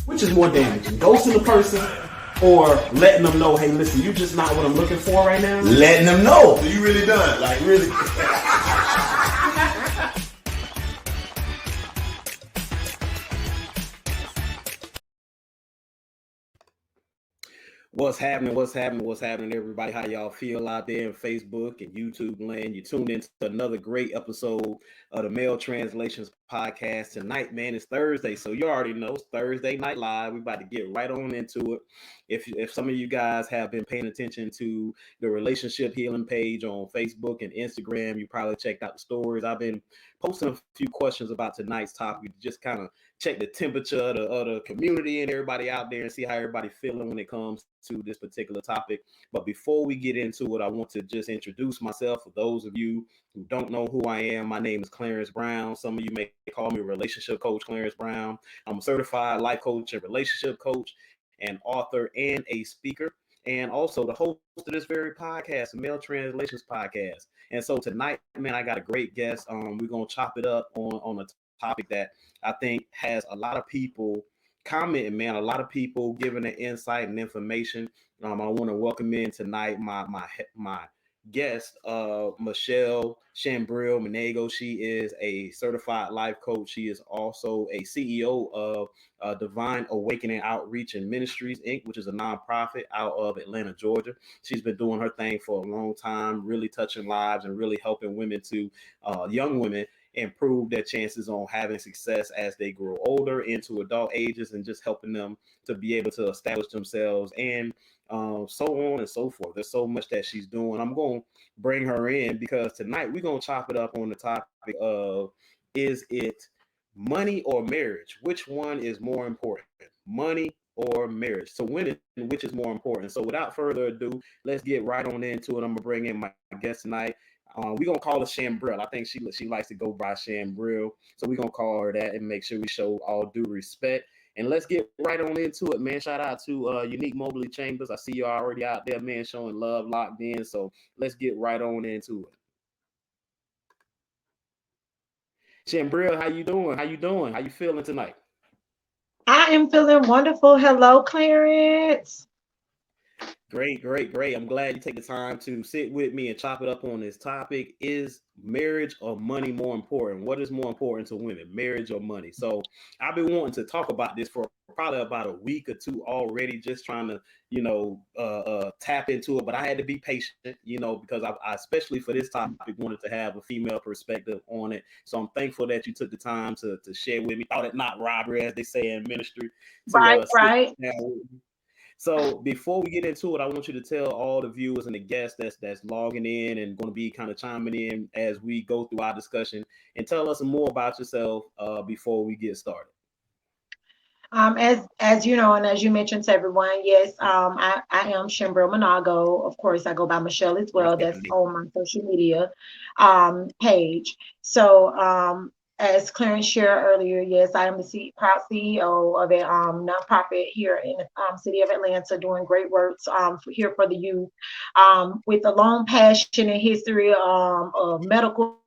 Which is more damaging? Ghosting the person or letting them know, hey, listen, you're just not what I'm looking for right now? Letting them know. So you really done? Like, really? What's happening? What's happening, everybody? How y'all feel out there in Facebook and YouTube land? You tuned into another great episode of the Male Translations Podcast. Tonight, man, it's Thursday, so you already know it's Thursday Night Live. We're about to get right on into it. If some of you guys have been paying attention to the Relationship Healing page on Facebook and Instagram, you probably checked out the stories. I've been posting a few questions about tonight's topic, just kind of check the temperature of the community and everybody out there and see how everybody feeling when it comes to this particular topic. But before we get into it, I want to just introduce myself. For those of you who don't know who I am, my name is Clarence Brown. Some of you may call me Relationship Coach Clarence Brown. I'm a certified life coach and relationship coach, an author and a speaker, and also the host of this very podcast, the Male Translations Podcast. And so tonight, man, I got a great guest. We're going to chop it up on a topic that I think has a lot of people commenting, man, a lot of people giving the insight and information. I want to welcome in tonight my guest, Michelle Shambril Manago. She is a certified life coach. She is also a CEO of Divine Awakening Outreach and Ministries, Inc., which is a nonprofit out of Atlanta, Georgia. She's been doing her thing for a long time, really touching lives and really helping women to young women improve their chances on having success as they grow older into adult ages, and just helping them to be able to establish themselves and so on and so forth. There's so much that she's doing. I'm going to bring her in because tonight we're going to chop it up on the topic of, is it money or marriage? Which one is more important, money or marriage? So women, which is more important? So without further ado, let's get right on into it. I'm going to bring in my guest tonight. We're going to call her Shambril. I think she likes to go by Shambril. So we're going to call her that and make sure we show all due respect. And let's get right on into it, man. Shout out to Unique Mobley Chambers. I see you already out there, man, showing love, locked in. So let's get right on into it. Shambril, how you doing? How you feeling tonight? I am feeling wonderful. Hello, Clarence. Great. I'm glad you take the time to sit with me and chop it up on this topic. Is marriage or money more important? What is more important to women, marriage or money? So I've been wanting to talk about this for probably about a week or two already, just trying to, tap into it. But I had to be patient, because I especially for this topic, wanted to have a female perspective on it. So I'm thankful that you took the time to share with me. Thought it not robbery, as they say in ministry. Right. So before we get into it, I want you to tell all the viewers and the guests that's logging in and going to be kind of chiming in as we go through our discussion, and tell us more about yourself before we get started. As you know, and as you mentioned to everyone, yes, I am Shambril Manago. Of course, I go by Michelle as well. That's on my social media page. So as Clarence shared earlier, yes, I am the proud CEO of a nonprofit here in the city of Atlanta, doing great works here for the youth, with a long passion and history of medical,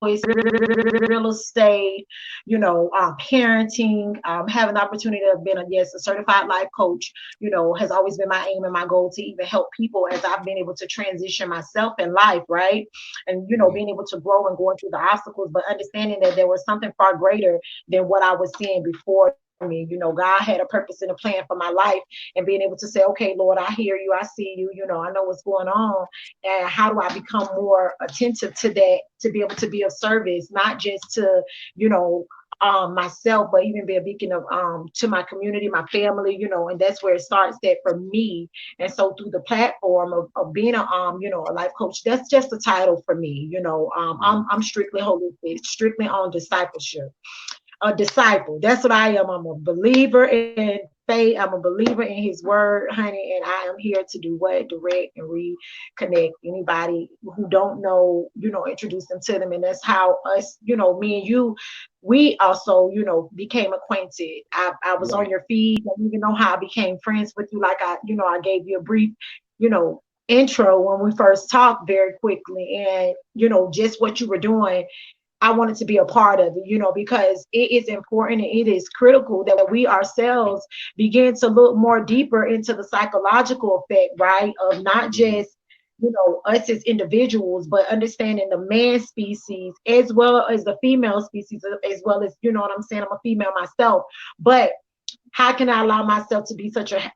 real estate, parenting, having the opportunity of being a certified life coach, has always been my aim and my goal to even help people as I've been able to transition myself in life, right? And, being able to grow and going through the obstacles, but understanding that there was something far greater than what I was seeing before me. God had a purpose and a plan for my life, and being able to say, okay, Lord, I hear you, I see you, I know what's going on, and how do I become more attentive to that, to be able to be of service, not just to myself, but even be a beacon of to my community, my family, and that's where it starts that for me. And so through the platform of being a life coach, that's just a title for me. I'm strictly holistic, strictly on discipleship. A disciple. That's what I am. I'm a believer in faith. I'm a believer in his word, honey. And I am here to do what? Direct and reconnect anybody who don't know, introduce them to them. And that's how us, me and you, we also, became acquainted. I was on your feed. I don't even know how I became friends with you. Like I gave you a brief, intro when we first talked very quickly. And, just what you were doing I wanted to be a part of it, because it is important and it is critical that we ourselves begin to look more deeper into the psychological effect, right? Of not Mhm. just, us as individuals, but understanding the man species as well as the female species, as well as, you know what I'm saying? I'm a female myself, but how can I allow myself to be such a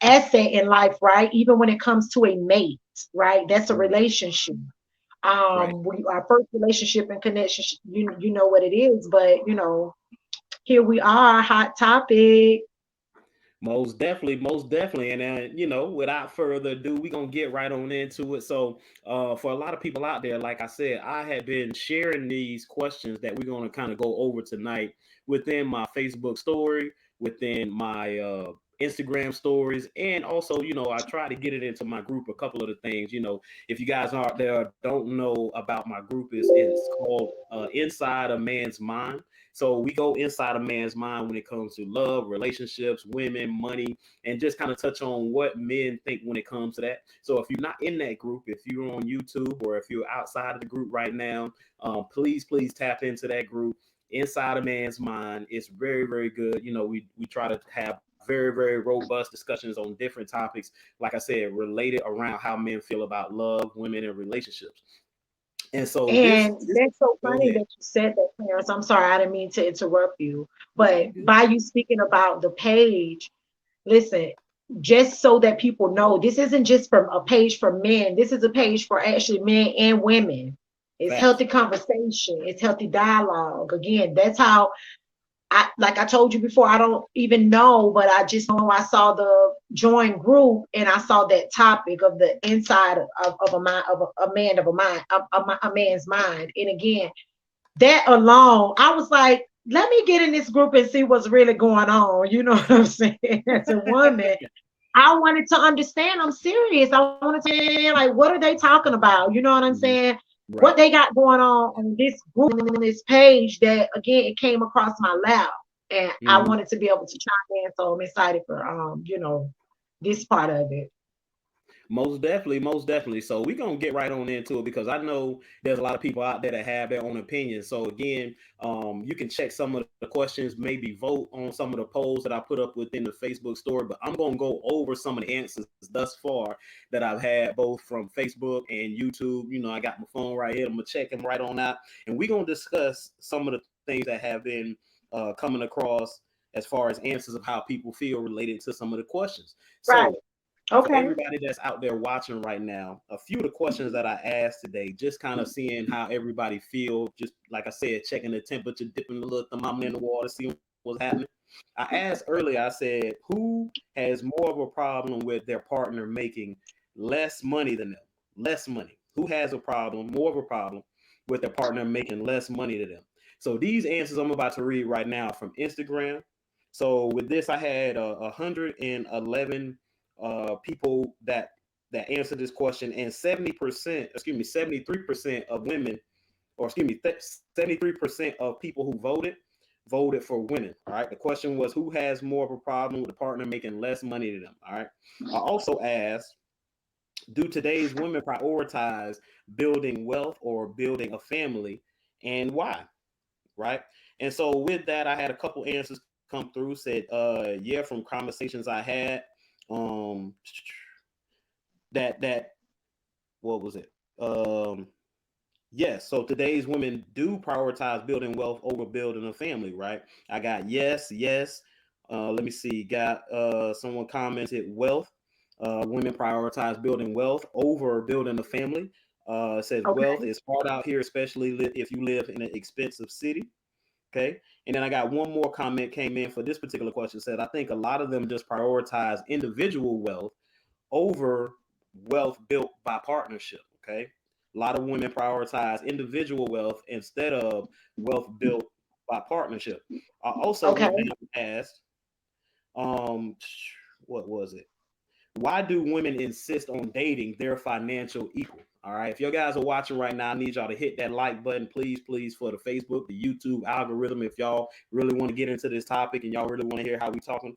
asset in life, right? Even when it comes to a mate, right? That's a relationship. Right. Our first relationship and connection, you know what it is, but here we are, hot topic. Most definitely. And then, without further ado, we're gonna get right on into it. So for a lot of people out there, like I said, I have been sharing these questions that we're gonna kind of go over tonight within my Facebook story, within my Instagram stories, and also, I try to get it into my group. A couple of the things, if you guys out there don't know about my group, it's called Inside a Man's Mind. So we go inside a man's mind when it comes to love, relationships, women, money, and just kind of touch on what men think when it comes to that. So if you're not in that group, if you're on YouTube or if you're outside of the group right now, please tap into that group. Inside a Man's Mind. It's very, very good. We try to have very robust discussions on different topics, like I said, related around how men feel about love, women, and relationships. And so And this that's so go funny that ahead. you said that, Clarence. I'm sorry, I didn't mean to interrupt you. No, But you good. by you speaking about the page, listen, just so that people know, this isn't just from a page for men. This is a page for actually men and women. It's Facts. healthy conversation. It's healthy dialogue. Again, that's how like I told you before, I don't even know, but I just know I saw the join group and I saw that topic of the inside of a mind of a man of a mind a man's mind. And again, that alone, I was like, let me get in this group and see what's really going on. You know what I'm saying? As a woman, I wanted to understand. I'm serious. I wanted to understand, like, what are they talking about? You know what I'm Mhm. saying? What Right. they got going on this group, on this page that, again, it came across my lap. And I Mhm. wanted to be able to chime in. So I'm excited for, this part of it. Most definitely, most definitely. So we're gonna get right on into it because I know there's a lot of people out there that have their own opinions. So again, you can check some of the questions, maybe vote on some of the polls that I put up within the Facebook story. But I'm gonna go over some of the answers thus far that I've had both from Facebook and YouTube. I got my phone right here. I'm gonna check them right on out, and we're gonna discuss some of the things that have been coming across as far as answers of how people feel related to some of the questions. Right. So for Okay. everybody that's out there watching right now, a few of the questions that I asked today, just kind of seeing how everybody feel, just like I said, checking the temperature, dipping a little thermometer in the water, seeing what's happening. I asked earlier, I said, who has more of a problem with their partner making less money than them? Less money. Who has a problem, more of a problem with their partner making less money than them? So these answers I'm about to read right now from Instagram. So with this, I had 111 people that answered this question, and 70%, excuse me, 73% of women, or excuse me, 73% of people who voted for women. All right. The question was, who has more of a problem with a partner making less money than them? All right. I also asked, do today's women prioritize building wealth or building a family, and why? Right. And so with that, I had a couple answers come through. Said, yeah, from conversations I had, um, that what was it? Yes. So today's women do prioritize building wealth over building a family, right? I got yes, yes. Let me see. Got someone commented wealth. Women prioritize building wealth over building a family. It says wealth Okay. is hard out here, especially if you live in an expensive city. Okay. And then I got one more comment came in for this particular question. Said, I think a lot of them just prioritize individual wealth over wealth built by partnership. Okay. A lot of women prioritize individual wealth instead of wealth built by partnership. I also Okay. went down and asked, um, what was it? Why do women insist on dating their financial equal? All right. If you guys are watching right now, I need y'all to hit that like button, please, for the Facebook, the YouTube algorithm. If y'all really want to get into this topic and y'all really want to hear how we talking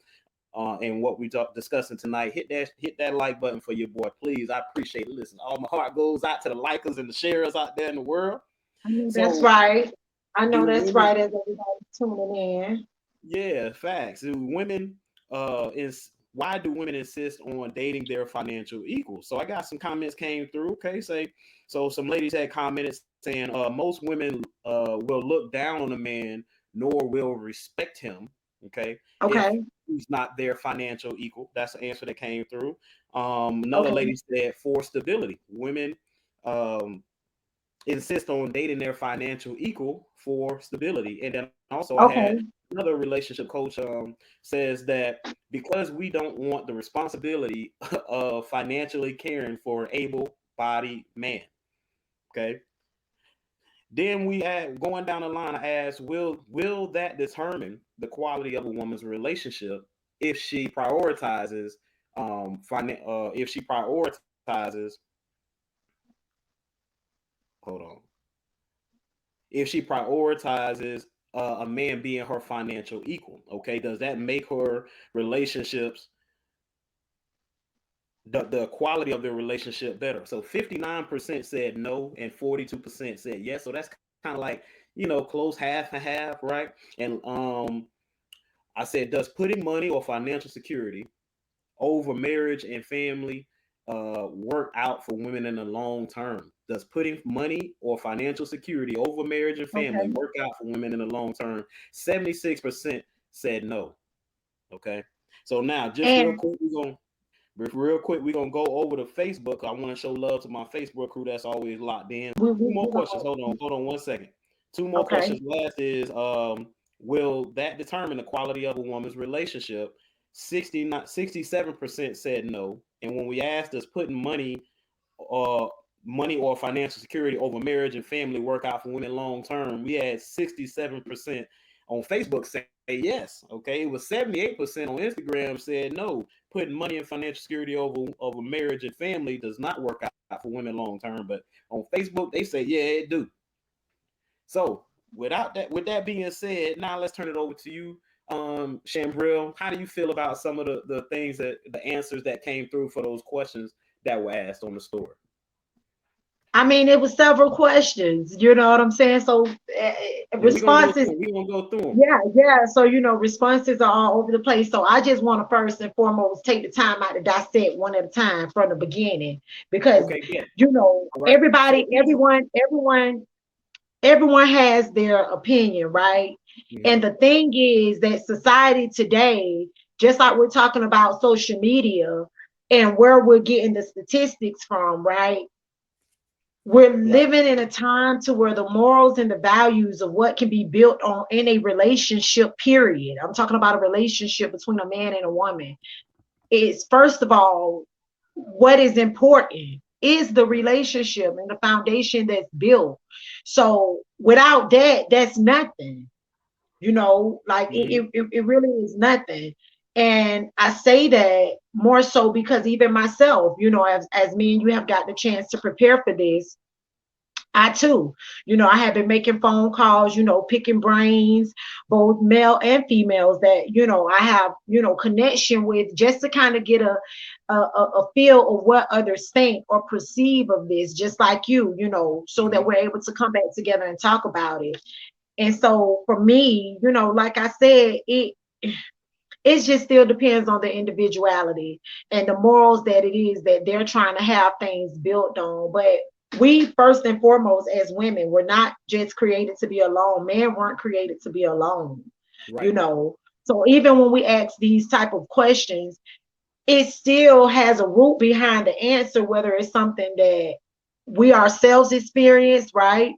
and what we discussing tonight, hit that like button for your boy, please. I appreciate it. Listen, all my heart goes out to the likers and the sharers out there in the world. I know that's So right. I know do that's women, right as everybody's tuning in. yeah, facts. Do women is why do women insist on dating their financial equals? So I got some comments came through. Okay, say so some ladies had commented saying most women will look down on a man nor will respect him. Okay, if Okay. he's not their financial equal. That's the answer that came through. Another Okay. lady said for stability, women um, insist on dating their financial equal for stability. And then also I had Okay. another relationship coach says that because we don't want the responsibility of financially caring for an able-bodied man. Okay. Then we add going down the line, I asked, will that determine the quality of a woman's relationship if she prioritizes if she prioritizes hold on if she prioritizes a man being her financial equal. Okay, does that make her relationships the quality of their relationship better? So 59% said no and 42% said yes. So that's kind of like, close half and half, right? And I said, does putting money or financial security over marriage and family work out for women in the long term? Does putting money or financial security over marriage and family Okay. work out for women in the long term? 76% said no. Okay. So now, just And real quick, we're gonna go over to Facebook. I want to show love to my Facebook crew that's always locked in. Two more we questions. gonna, Hold on 1 second. Two more okay. questions. Last is will that determine the quality of a woman's relationship? 67% said no. And when we asked, does putting uh money or financial security over marriage and family work out for women long term, we had 67% on Facebook say yes. Okay, it was 78% on Instagram said no. Putting money and financial security over marriage and family does not work out for women long term. But on Facebook, they say yeah, it do. So with that being said, now let's turn it over to you, Shambril. How do you feel about some of the things the answers that came through for those questions that were asked on the story? I mean, it was several questions. You know what I'm saying? So And we're gonna go responses. through. We're gonna go through them. Yeah, yeah. So, responses are all over the place. So I just want to first and foremost take the time out to dissect one at a time from the beginning because, Okay, yeah. All right. So everybody, these are everyone has their opinion, right? And mhm, the thing is that society today, just like we're talking about social media and where we're getting the statistics from, right? We're right, living in a time to where the morals and the values of what can be built on in a relationship, period. I'm talking about a relationship between a man and a woman. Is first of all, what is important is the relationship and the foundation that's built. So without that, that's nothing. Like hmm it really is nothing. And I say that more so because even myself, as me and you have got the chance to prepare for this, I too, I have been making phone calls, picking brains, both male and females that, I have, connection with just to kind of get a feel of what others think or perceive of this, just like so that hmm we're able to come back together and talk about it. And so for me, like I said, it just still depends on the individuality and the morals that it is that they're trying to have things built on. But we first and foremost as women were not just created to be alone. Men weren't created to be alone, you right, know. So even when we ask these type of questions, it still has a root behind the answer, whether it's something that we ourselves experience, right?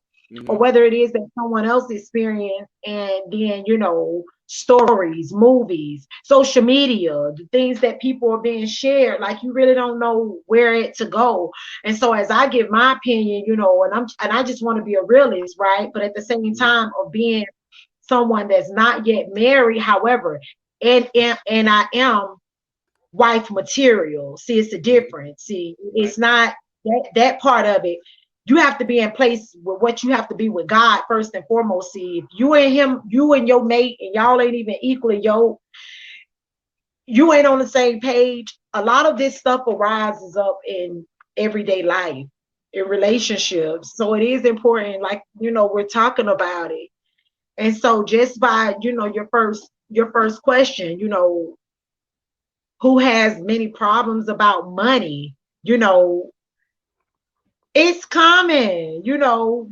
Or hmm whether it is that someone else experienced, and then, stories, movies, social media, the things that people are being shared, like you really don't know where it to go. And so as I give my opinion, and I just want to be a realist, right? But at the same hmm time of being someone that's not yet married, however, and I am wife material. See, it's a hmm difference. See, right, it's not that part of it. You have to be in place with what you have to be with God first and foremost. See, if you and him, you and your mate, and y'all ain't even equally yoked, you ain't on the same page. A lot of this stuff arises up in everyday life. in relationships. So it is important, like, we're talking about it. And so just by, your first question, who has many problems about money, you know, it's common,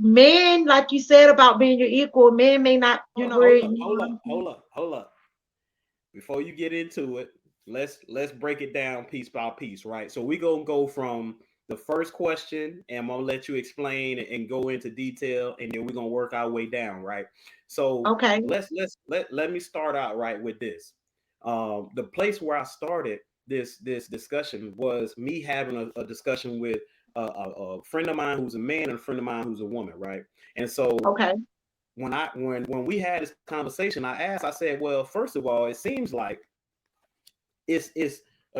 men, like you said about being your equal, men may not, Hold up, hold up, hold up, hold up. Before you get into it, let's break it down piece by piece, right? So we gonna go from the first question, and I'm gonna let you explain and go into detail, and then we're gonna work our way down, right? So okay, let me start out right with this. The place where I started this discussion was me having a discussion with a friend of mine who's a man and a friend of mine who's a woman, right? And so okay. when we had this conversation, I said, well, first of all, it seems like it's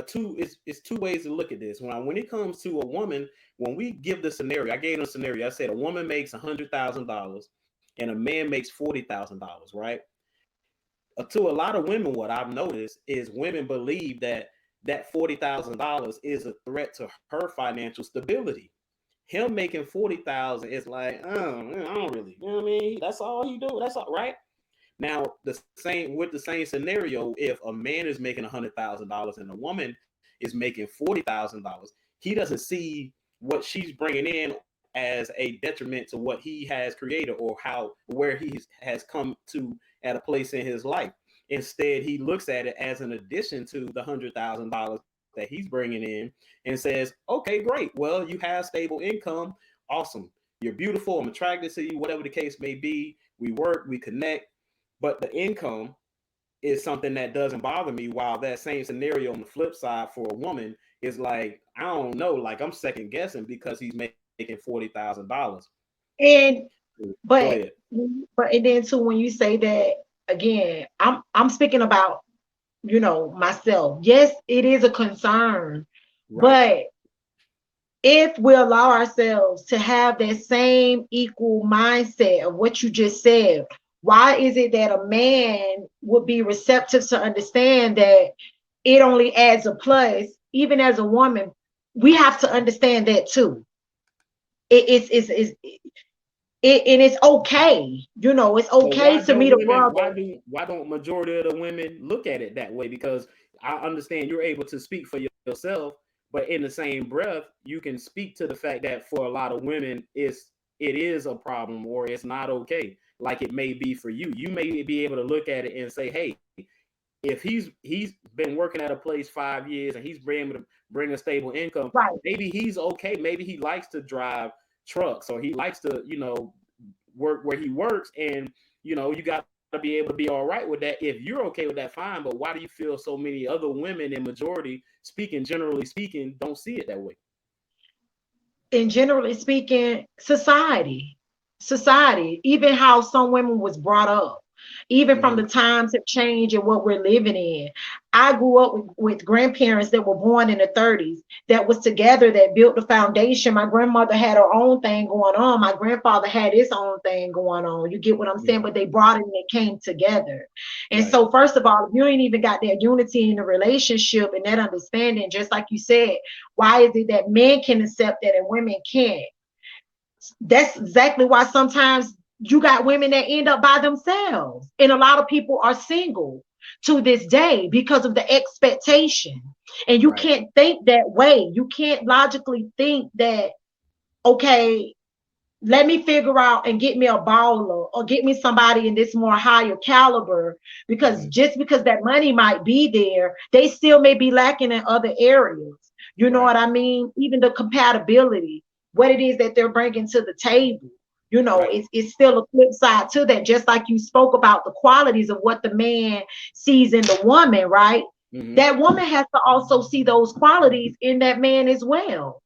two ways to look at this. When it comes to a woman, when we give the scenario, I gave a scenario. I said a woman makes $100,000 and a man makes $40,000, right? To a lot of women, what I've noticed is women believe that $40,000 is a threat to her financial stability. Him making 40,000 is like, oh, I don't really, you know what I mean? That's all he do. That's all right. Now, the same scenario, if a man is making $100,000 and a woman is making $40,000, he doesn't see what she's bringing in as a detriment to what he has created or where he has come to at a place in his life. Instead, he looks at it as an addition to the $100,000 that he's bringing in and says, okay, great. Well, you have stable income. Awesome. You're beautiful. I'm attracted to you, whatever the case may be. We work, we connect, but the income is something that doesn't bother me. While that same scenario on the flip side for a woman is like, I don't know, like I'm second guessing because he's making $40,000. And Go but ahead. and then too, when you say that again, I'm speaking about, myself. Yes, it is a concern, Right. but if we allow ourselves to have that same equal mindset of what you just said, why is it that a man would be receptive to understand that it only adds a plus? Even as a woman, we have to understand that too. And it's okay. It's But okay why to don't meet a women? brother. Why don't majority of the women look at it that way? Because I understand you're able to speak for yourself, but in the same breath, you can speak to the fact that for a lot of women, it is a problem or it's not okay. Like it may be for you. You may be able to look at it and say, hey, if he's been working at a place 5 years and he's been able to bring a stable income, Right. maybe he's okay. Maybe he likes to drive trucks or he likes to, work where he works, and you got to be able to be all right with that. If you're okay with that, fine. But why do you feel so many other women, in majority speaking, generally speaking, don't see it that way? And generally speaking, society, even how some women was brought up, even from the Mm-hmm. times have changed and what we're living in. I grew up with grandparents that were born in the 30s that was together, that built the foundation. My grandmother had her own thing going on. My grandfather had his own thing going on. You get what I'm saying? Mm-hmm. But they brought it and it came together. And Right. so, first of all, if you ain't even got that unity in the relationship and that understanding, just like you said, why is it that men can accept that and women can't? That's exactly why sometimes you got women that end up by themselves. And a lot of people are single to this day because of the expectation. And you Right. can't think that way. You can't logically think that, okay, let me figure out and get me a baller or get me somebody in this more higher caliber, because Mm-hmm. just because that money might be there, they still may be lacking in other areas. You know Right. what I mean? Even the compatibility, what it is that they're bringing to the table. Right. It's still a flip side to that, just like you spoke about the qualities of what the man sees in the woman, right? Mm-hmm. That woman has to also see those qualities in that man as well.